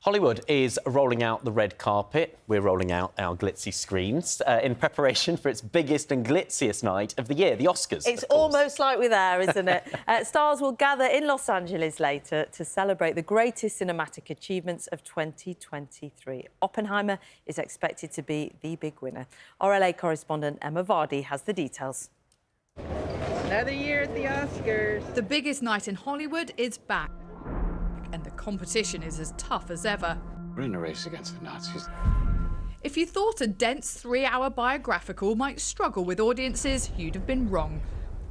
Hollywood is rolling out the red carpet. We're rolling out our glitzy screens in preparation for its biggest and glitziest night of the year, the Oscars. It's almost like we're there, isn't it? Stars will gather in Los Angeles later to celebrate the greatest cinematic achievements of 2023. Oppenheimer is expected to be the big winner. Our LA correspondent Emma Vardy has the details. Another year at the Oscars. The biggest night in Hollywood is back, and the competition is as tough as ever. We're in a race against the Nazis. If you thought a dense 3-hour biographical might struggle with audiences, you'd have been wrong.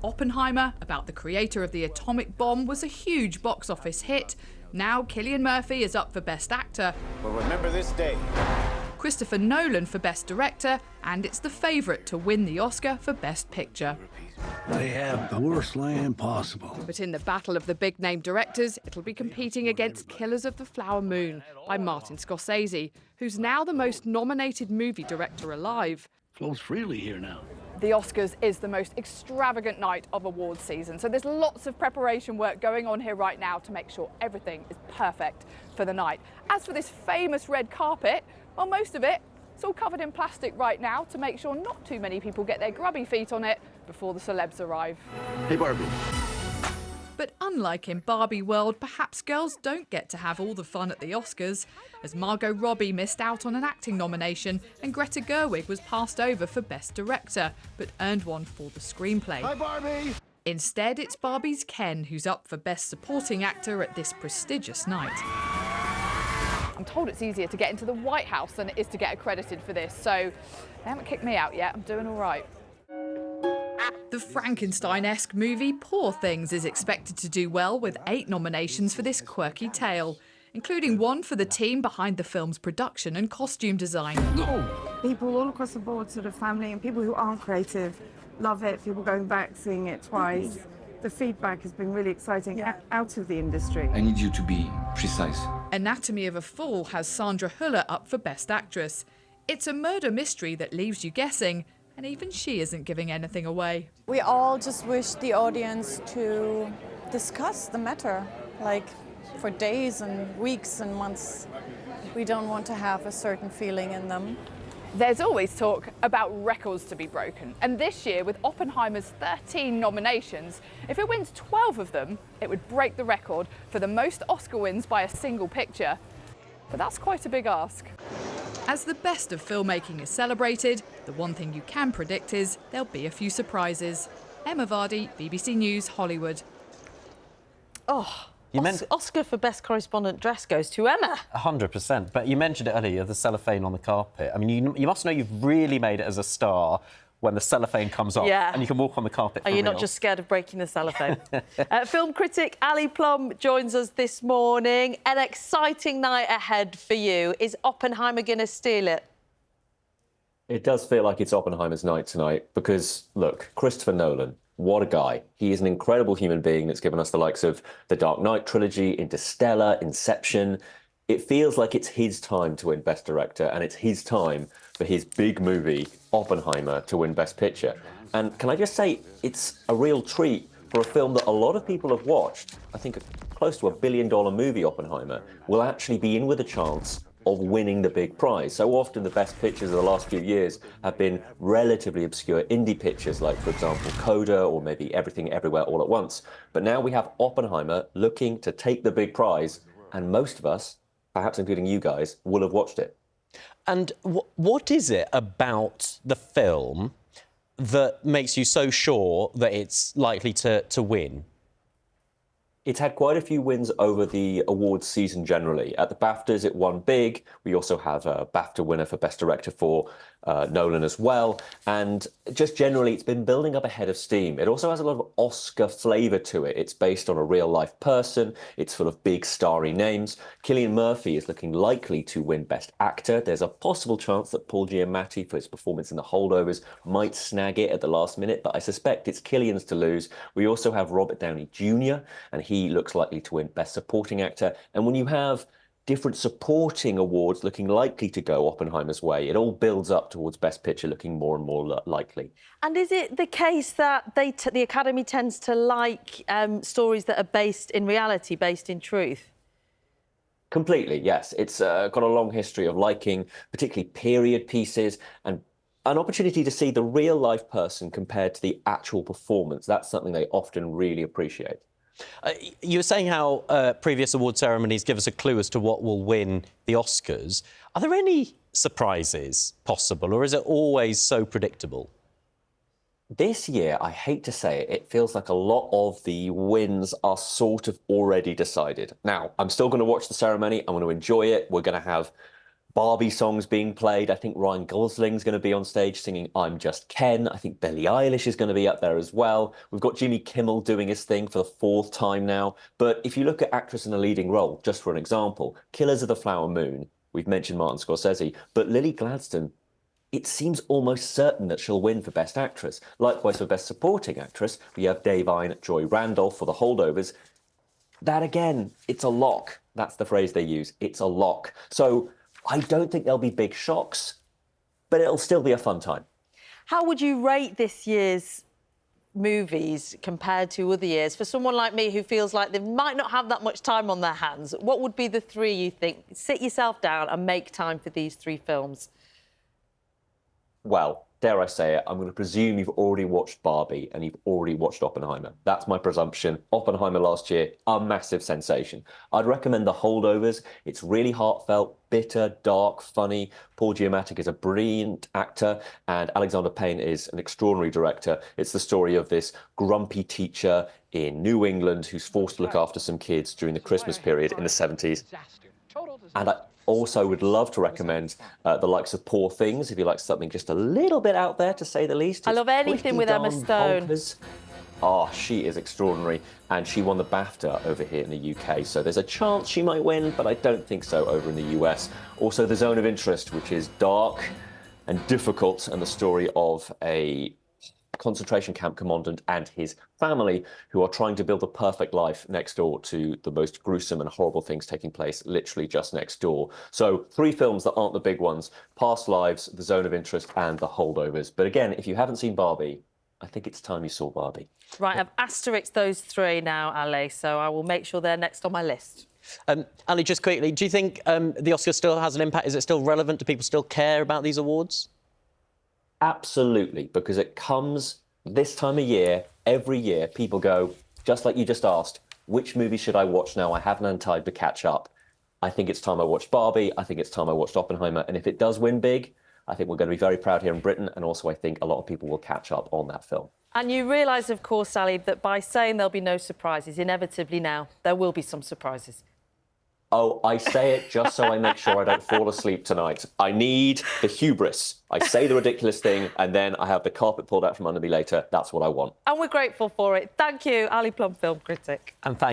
Oppenheimer, about the creator of the atomic bomb, was a huge box office hit. Now Cillian Murphy is up for Best Actor. We'll remember this day. Christopher Nolan for Best Director, and it's the favourite to win the Oscar for Best Picture. They have the worst land possible. But in the battle of the big-name directors, it'll be competing against Killers of the Flower Moon by Martin Scorsese, who's now the most nominated movie director alive. Flows freely here now. The Oscars is the most extravagant night of awards season, so there's lots of preparation work going on here right now to make sure everything is perfect for the night. As for this famous red carpet, well, most of it's all covered in plastic right now to make sure not too many people get their grubby feet on it before the celebs arrive. Hey, Barbie. But unlike in Barbie World, perhaps girls don't get to have all the fun at the Oscars, as Margot Robbie missed out on an acting nomination and Greta Gerwig was passed over for Best Director, but earned one for the screenplay. Hi, Barbie. Instead, it's Barbie's Ken who's up for Best Supporting Actor at this prestigious night. I'm told it's easier to get into the White House than it is to get accredited for this, so they haven't kicked me out yet. I'm doing all right. The Frankenstein-esque movie Poor Things is expected to do well with 8 nominations for this quirky tale, including one for the team behind the film's production and costume design. People all across the board, sort of family and people who aren't creative, love it. People going back, seeing it twice. The feedback has been really exciting out of the industry. I need you to be precise. Anatomy of a Fall has Sandra Hüller up for Best Actress. It's a murder mystery that leaves you guessing, and even she isn't giving anything away. We all just wish the audience to discuss the matter, like for days and weeks and months. We don't want to have a certain feeling in them. There's always talk about records to be broken, and this year, with Oppenheimer's 13 nominations, if it wins 12 of them, it would break the record for the most Oscar wins by a single picture. But that's quite a big ask. As the best of filmmaking is celebrated, the one thing you can predict is there'll be a few surprises. Emma Vardy, BBC News, Hollywood. Oh, Oscar for Best Correspondent Dress goes to Emma. 100%. But you mentioned it earlier, the cellophane on the carpet. I mean, you must know you've really made it as a star when the cellophane comes off and you can walk on the carpet for Are you real. not just scared of breaking the cellophane? Film critic Plumb joins us this morning. An exciting night ahead for you. Is Oppenheimer going to steal it? It does feel like it's Oppenheimer's night tonight because, look, Christopher Nolan, what a guy. He is an incredible human being that's given us the likes of the Dark Knight trilogy, Interstellar, Inception. It feels like it's his time to win Best Director, and it's his time for his big movie, Oppenheimer, to win Best Picture. And can I just say, it's a real treat for a film that a lot of people have watched. I think close to $1 billion movie, Oppenheimer, will actually be in with a chance of winning the big prize. So often the best pictures of the last few years have been relatively obscure indie pictures, like, for example, Coda or maybe Everything Everywhere All at Once. But now we have Oppenheimer looking to take the big prize, and most of us, perhaps including you guys, will have watched it. And what is it about the film that makes you so sure that it's likely to win? It's had quite a few wins over the awards season generally. At the BAFTAs, it won big. We also have a BAFTA winner for Best Director for Nolan as well. And just generally, it's been building up a head of steam. It also has a lot of Oscar flavour to it. It's based on a real-life person. It's full of big, starry names. Cillian Murphy is looking likely to win Best Actor. There's a possible chance that Paul Giamatti, for his performance in The Holdovers, might snag it at the last minute, but I suspect it's Cillian's to lose. We also have Robert Downey Jr., and he looks likely to win Best Supporting Actor. And when you have different supporting awards looking likely to go Oppenheimer's way, it all builds up towards Best Picture looking more and more likely. And is it the case that the Academy tends to like stories that are based in reality, based in truth? Completely, yes. It's got a long history of liking particularly period pieces and an opportunity to see the real life person compared to the actual performance. That's something they often really appreciate. You were saying how previous award ceremonies give us a clue as to what will win the Oscars. Are there any surprises possible, or is it always so predictable? This year, I hate to say it, it feels like a lot of the wins are sort of already decided. Now, I'm still going to watch the ceremony. I'm going to enjoy it. We're going to have Barbie songs being played. I think Ryan Gosling's going to be on stage singing I'm Just Ken. I think Billie Eilish is going to be up there as well. We've got Jimmy Kimmel doing his thing for the 4th time now. But if you look at actress in a leading role, just for an example, Killers of the Flower Moon, we've mentioned Martin Scorsese, but Lily Gladstone, it seems almost certain that she'll win for Best Actress. Likewise, for Best Supporting Actress, we have Davine Joy Randolph for The Holdovers. That, again, it's a lock. That's the phrase they use. It's a lock. So I don't think there'll be big shocks, but it'll still be a fun time. How would you rate this year's movies compared to other years? For someone like me who feels like they might not have that much time on their hands, what would be the 3 you think? Sit yourself down and make time for these 3 films. Well, dare I say it, I'm going to presume you've already watched Barbie and you've already watched Oppenheimer. That's my presumption. Oppenheimer last year, a massive sensation. I'd recommend The Holdovers. It's really heartfelt, bitter, dark, funny. Paul Giamatti is a brilliant actor and Alexander Payne is an extraordinary director. It's the story of this grumpy teacher in New England who's forced to look after some kids during the Christmas period in the 70s. And I also would love to recommend the likes of Poor Things, if you like something just a little bit out there, to say the least. I love anything with Emma Stone. Oh, she is extraordinary, and she won the BAFTA over here in the UK, so there's a chance she might win, but I don't think so over in the US. Also, The Zone of Interest, which is dark and difficult, and the story of a concentration camp commandant and his family who are trying to build a perfect life next door to the most gruesome and horrible things taking place literally just next door. So 3 films that aren't the big ones: Past Lives, The Zone of Interest and The Holdovers. But again, if you haven't seen Barbie, I think it's time you saw Barbie. Right, I've asterisked those 3 now, Ali, so I will make sure they're next on my list. Ali, just quickly, do you think the Oscar still has an impact? Is it still relevant? Do people still care about these awards? Absolutely, because it comes this time of year, every year, people go, just like you just asked, which movie should I watch now? I haven't had time to catch up. I think it's time I watched Barbie. I think it's time I watched Oppenheimer. And if it does win big, I think we're going to be very proud here in Britain. And also, I think a lot of people will catch up on that film. And you realise, of course, Sally, that by saying there'll be no surprises, inevitably now, there will be some surprises. Oh, I say it just so I make sure I don't fall asleep tonight. I need the hubris. I say the ridiculous thing, and then I have the carpet pulled out from under me later. That's what I want. And we're grateful for it. Thank you, Ali Plumb, film critic. And thank